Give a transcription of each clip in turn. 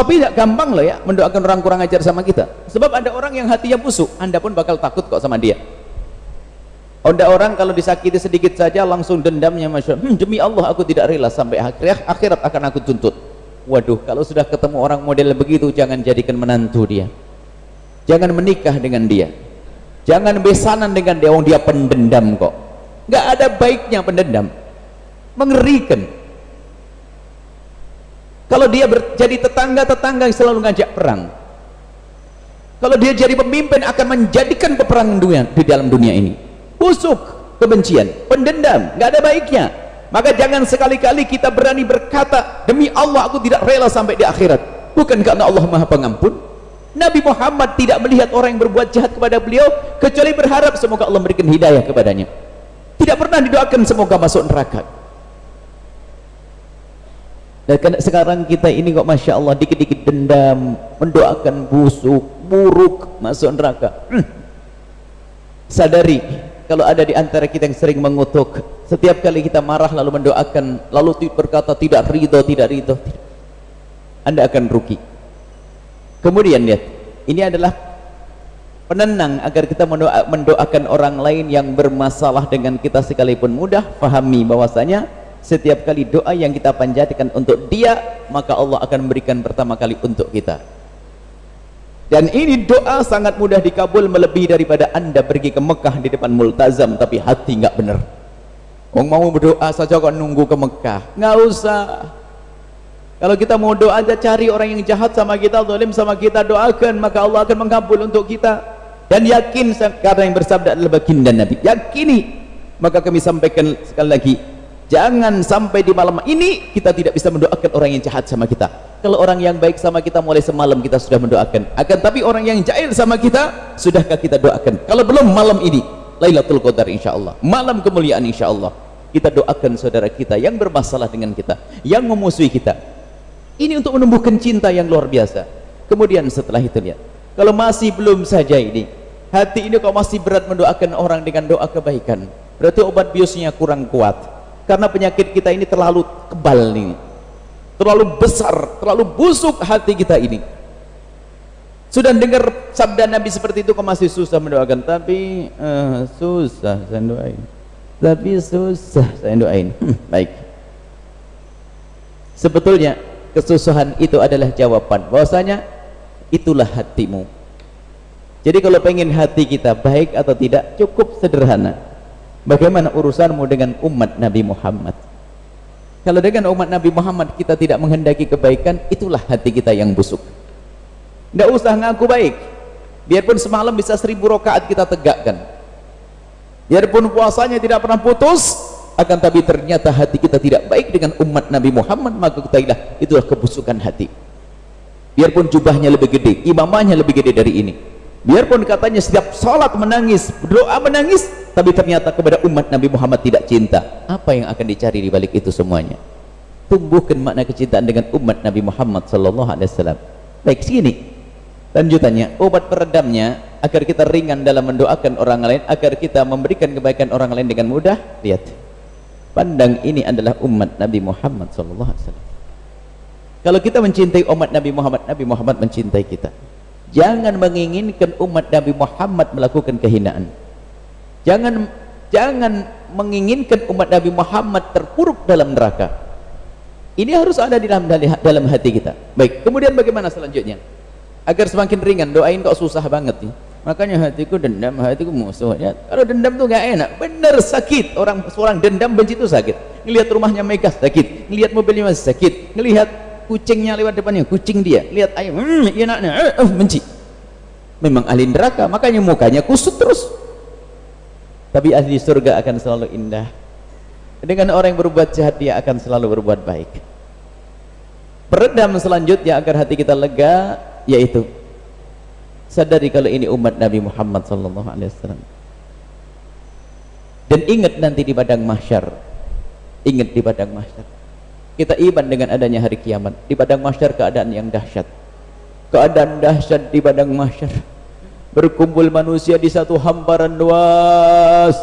Tapi tidak gampang loh ya mendoakan orang kurang ajar sama kita. Sebab ada orang yang hatinya busuk, Anda pun bakal takut kok sama dia. Ada orang kalau disakiti sedikit saja langsung dendamnya, masya Allah, demi Allah aku tidak rela sampai akhirat akan aku tuntut. Waduh, kalau sudah ketemu orang model begitu, jangan jadikan menantu dia, jangan menikah dengan dia, jangan besanan dengan dia. Dia pendendam kok, nggak ada baiknya pendendam, mengerikan. Kalau dia jadi tetangga yang selalu ngajak perang, kalau dia jadi pemimpin akan menjadikan peperangan di dalam dunia ini. Busuk, kebencian, pendendam, nggak ada baiknya. Maka jangan sekali-kali kita berani berkata, demi Allah aku tidak rela sampai di akhirat. Bukan karena Allah Maha Pengampun. Nabi Muhammad tidak melihat orang yang berbuat jahat kepada beliau kecuali berharap semoga Allah memberikan hidayah kepadanya. Tidak pernah didoakan semoga masuk neraka. Dan sekarang kita ini kok masya Allah dikit-dikit dendam, mendoakan busuk, buruk, masuk neraka. Sadari kalau ada di antara kita yang sering mengutuk, setiap kali kita marah lalu mendoakan, lalu berkata tidak ridho, Anda akan rugi. Kemudian lihat, ini adalah penenang agar kita mendoakan orang lain yang bermasalah dengan kita sekalipun mudah. Pahami bahwasanya setiap kali doa yang kita panjatkan untuk dia, maka Allah akan memberikan pertama kali untuk kita. Dan ini doa sangat mudah dikabul, melebihi daripada Anda pergi ke Mekah di depan multazam tapi hati nggak benar. Mau berdoa saja kok nunggu ke Mekah, nggak usah. Kalau kita mau doa aja, cari orang yang jahat sama kita, zalim sama kita, doakan, maka Allah akan mengabul untuk kita. Dan yakin, karena yang bersabda adalah baginda Nabi, yakini. Maka kami sampaikan sekali lagi, jangan sampai di malam ini kita tidak bisa mendoakan orang yang jahat sama kita. Kalau orang yang baik sama kita mulai semalam kita sudah mendoakan. Akan tapi orang yang jahil sama kita, sudahkah kita doakan? Kalau belum, malam ini Lailatul Qadar insyaallah, malam kemuliaan insyaallah, kita doakan saudara kita yang bermasalah dengan kita, yang memusuhi kita. Ini untuk menumbuhkan cinta yang luar biasa. Kemudian setelah itu lihat, kalau masih belum saja ini, hati ini kok masih berat mendoakan orang dengan doa kebaikan, berarti obat biusnya kurang kuat. Karena penyakit kita ini terlalu kebal nih, terlalu besar, terlalu busuk hati kita ini. Sudah dengar sabda Nabi seperti itu kok masih susah mendoakan? Tapi susah saya doain, tapi susah saya doain. Baik, sebetulnya kesusahan itu adalah jawaban bahwasanya itulah hatimu. Jadi kalau pengen hati kita baik atau tidak, cukup sederhana. Bagaimana urusanmu dengan umat Nabi Muhammad? Kalau dengan umat Nabi Muhammad kita tidak menghendaki kebaikan, itulah hati kita yang busuk. Tidak usah ngaku baik, biarpun semalam bisa 1000 rakaat kita tegakkan, biarpun puasanya tidak pernah putus, akan tapi ternyata hati kita tidak baik dengan umat Nabi Muhammad, maka ketahuilah itulah kebusukan hati. Biarpun jubahnya lebih gede, imamahnya lebih gede dari ini, biarpun katanya setiap sholat menangis, berdoa menangis, tapi ternyata kepada umat Nabi Muhammad tidak cinta. Apa yang akan dicari di balik itu semuanya? Tumbuhkan makna kecintaan dengan umat Nabi Muhammad sallallahu alaihi wasallam. Baik, sini lanjutannya, obat peredamnya agar kita ringan dalam mendoakan orang lain, agar kita memberikan kebaikan orang lain dengan mudah. Lihat, pandang ini adalah umat Nabi Muhammad sallallahu alaihi wasallam. Kalau kita mencintai umat Nabi Muhammad, Nabi Muhammad mencintai kita. Jangan menginginkan umat Nabi Muhammad melakukan kehinaan. Jangan menginginkan umat Nabi Muhammad terpuruk dalam neraka. Ini harus ada di dalam hati kita. Baik, kemudian bagaimana selanjutnya? Agar semakin ringan, doain kok susah banget nih. Makanya hatiku dendam, hatiku musuh. Ya, kalau dendam tuh gak enak, bener sakit. Seorang dendam benci itu sakit. Ngelihat rumahnya megah sakit, ngelihat mobilnya masih sakit, ngelihat kucingnya lewat depannya, kucing dia, lihat ayam, enaknya, benci. Memang ahli neraka, makanya mukanya kusut terus. Tapi ahli surga akan selalu indah. Dengan orang yang berbuat jahat, dia akan selalu berbuat baik. Peredam selanjutnya agar hati kita lega, yaitu sadari kalau ini umat Nabi Muhammad SAW. Dan ingat nanti di padang mahsyar, ingat di padang mahsyar, kita iman dengan adanya hari kiamat. Di padang mahsyar keadaan yang dahsyat, keadaan dahsyat di padang mahsyar. Berkumpul manusia di satu hamparan luas,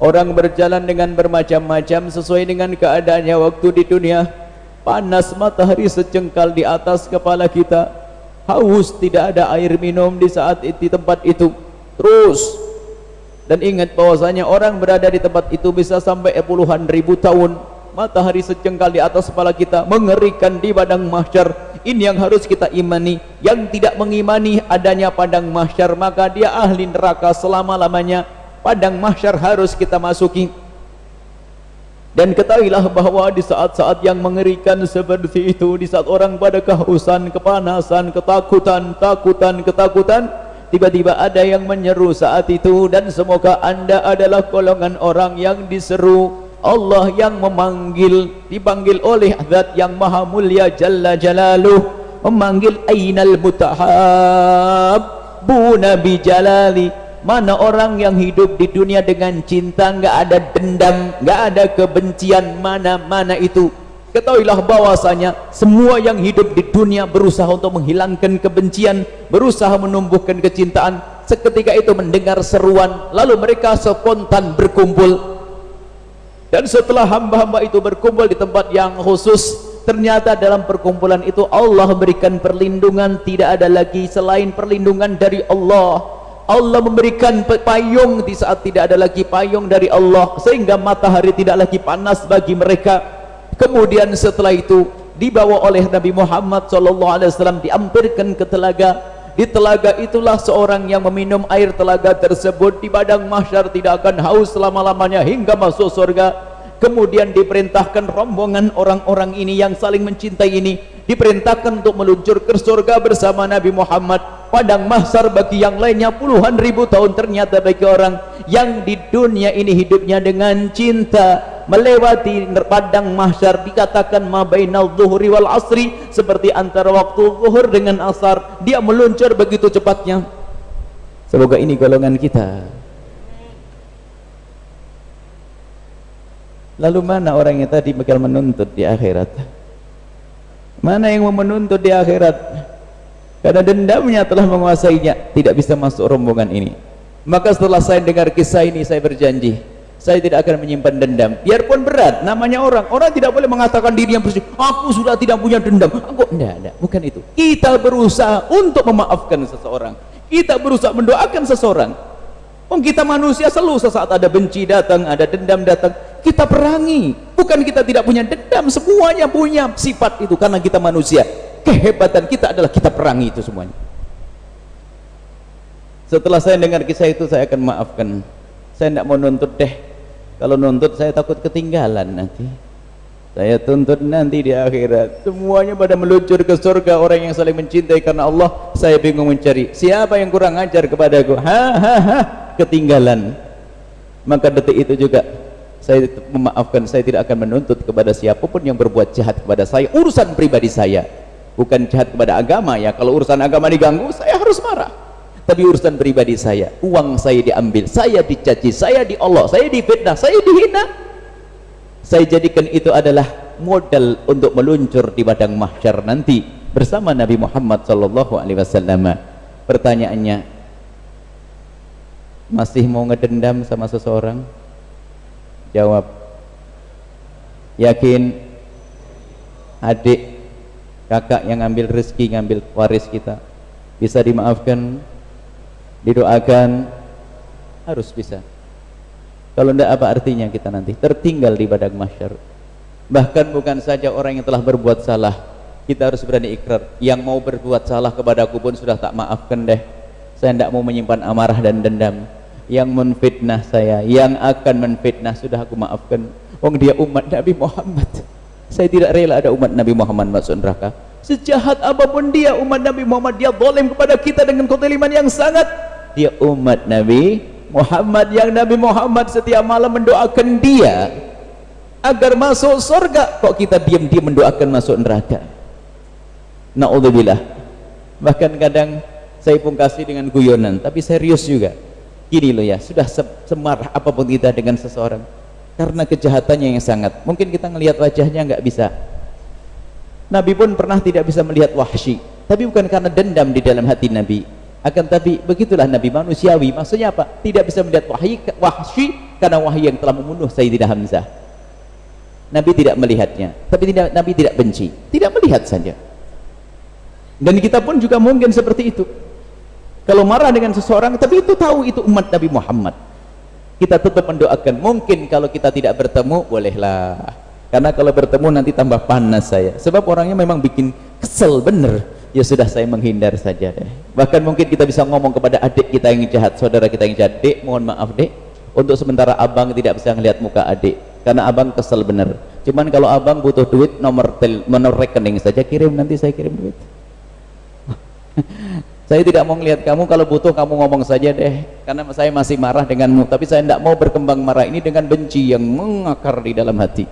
orang berjalan dengan bermacam-macam sesuai dengan keadaannya waktu di dunia. panas matahari secengkal di atas kepala kita, haus tidak ada air minum di saat di tempat itu terus. Dan ingat bahwasanya orang berada di tempat itu bisa sampai puluhan ribu tahun, matahari secengkal di atas kepala kita, mengerikan di padang mahsyar. Ini yang harus kita imani. Yang tidak mengimani adanya padang mahsyar, maka dia ahli neraka selama-lamanya. Padang mahsyar harus kita masuki. Dan ketahuilah bahwa di saat-saat yang mengerikan seperti itu, di saat orang pada kehausan, kepanasan, ketakutan, tiba-tiba ada yang menyeru saat itu, dan semoga Anda adalah golongan orang yang diseru. Allah yang memanggil, dipanggil oleh Zat yang maha mulia Jalla Jalaluh, memanggil ainal mutahabbuna bi jalali. Mana orang yang hidup di dunia dengan cinta, nggak ada dendam, nggak ada kebencian, mana itu. Ketahuilah bahwasanya semua yang hidup di dunia berusaha untuk menghilangkan kebencian, berusaha menumbuhkan kecintaan. Seketika itu mendengar seruan, lalu mereka spontan berkumpul. Dan setelah hamba-hamba itu berkumpul di tempat yang khusus, ternyata dalam perkumpulan itu Allah berikan perlindungan. Tidak ada lagi selain perlindungan dari Allah. Allah memberikan payung di saat tidak ada lagi payung dari Allah, sehingga matahari tidak lagi panas bagi mereka. Kemudian setelah itu dibawa oleh Nabi Muhammad SAW, diampirkan ke telaga. Di telaga itulah seorang yang meminum air telaga tersebut di padang mahsyar tidak akan haus selama-lamanya hingga masuk surga. Kemudian diperintahkan rombongan orang-orang ini yang saling mencintai ini, diperintahkan untuk meluncur ke surga bersama Nabi Muhammad. Padang mahsyar bagi yang lainnya puluhan ribu tahun, ternyata bagi orang yang di dunia ini hidupnya dengan cinta, melewati padang mahsyar dikatakan ma bainal zuhri wal asri, seperti antara waktu zuhur dengan asar, dia meluncur begitu cepatnya. Semoga ini golongan kita. Lalu mana orang yang tadi bakal menuntut di akhirat? Mana yang mau menuntut di akhirat? Karena dendamnya telah menguasainya, tidak bisa masuk rombongan ini. Maka setelah saya dengar kisah ini, saya berjanji saya tidak akan menyimpan dendam, biarpun berat. Namanya orang tidak boleh mengatakan diri yang bersih, aku sudah tidak punya dendam. Enggak, bukan itu. Kita berusaha untuk memaafkan seseorang, kita berusaha mendoakan seseorang. Kita manusia, selalu sesaat ada benci datang, ada dendam datang, kita perangi. Bukan kita tidak punya dendam, semuanya punya sifat itu, karena kita manusia. Kehebatan kita adalah kita perangi itu semuanya. Setelah saya dengar kisah itu, saya akan maafkan. Saya tidak mau nuntut deh. Kalau nuntut saya takut ketinggalan nanti. Saya tuntut nanti di akhirat semuanya pada meluncur ke surga, orang yang saling mencintai karena Allah. Saya bingung mencari siapa yang kurang ajar kepadaku. Ketinggalan. Maka detik itu juga saya memaafkan. Saya tidak akan menuntut kepada siapapun yang berbuat jahat kepada saya. Urusan pribadi saya, bukan jahat kepada agama ya. Kalau urusan agama diganggu, saya harus marah. Tapi urusan pribadi saya, uang saya diambil, saya dicaci, saya diolok, saya difitnah, saya dihina, saya jadikan itu adalah modal untuk meluncur di padang mahsyar nanti bersama Nabi Muhammad SAW. Pertanyaannya, masih mau ngedendam sama seseorang? Jawab. Yakin? Adik, kakak yang ngambil rezeki, ngambil waris kita, bisa dimaafkan, didoakan, harus bisa. Kalau tidak, apa artinya kita nanti tertinggal di padang mahsyar? Bahkan bukan saja orang yang telah berbuat salah, kita harus berani ikrar, yang mau berbuat salah kepadaku pun sudah tak maafkan deh, saya tidak mau menyimpan amarah dan dendam. Yang menfitnah saya, yang akan menfitnah, sudah aku maafkan. Wong dia umat Nabi Muhammad, saya tidak rela ada umat Nabi Muhammad masuk neraka. Sejahat apapun dia umat Nabi Muhammad, dia zalim kepada kita dengan kezaliman yang sangat. Dia umat Nabi Muhammad yang Nabi Muhammad setiap malam mendoakan dia agar masuk surga, kok kita diam-diam mendoakan masuk neraka? Na'udzubillah. Bahkan kadang saya pungkasi dengan guyonan, tapi serius juga. Gini loh ya, sudah semarah apapun kita dengan seseorang karena kejahatannya yang sangat, mungkin kita ngelihat wajahnya nggak bisa. Nabi pun pernah tidak bisa melihat Wahsy, tapi bukan karena dendam di dalam hati Nabi, akan tapi begitulah Nabi manusiawi. Maksudnya apa? Tidak bisa melihat Wahsy karena Wahsy yang telah membunuh Sayyidina Hamzah. Nabi tidak melihatnya, tapi Nabi tidak benci, tidak melihat saja. Dan kita pun juga mungkin seperti itu. Kalau marah dengan seseorang, tapi itu tahu itu umat Nabi Muhammad, kita tetap mendoakan. Mungkin kalau kita tidak bertemu, bolehlah, karena kalau bertemu nanti tambah panas saya, sebab orangnya memang bikin kesel bener. Ya sudah, saya menghindar saja deh. Bahkan mungkin kita bisa ngomong kepada adik kita yang jahat, saudara kita yang jahat, dek mohon maaf dek, untuk sementara abang tidak bisa melihat muka adik karena abang kesel bener. Cuman kalau abang butuh duit, nomor rekening saja kirim, nanti saya kirim duit. Saya tidak mau melihat kamu, kalau butuh kamu ngomong saja deh, karena saya masih marah denganmu, tapi saya tidak mau berkembang marah ini dengan benci yang mengakar di dalam hati.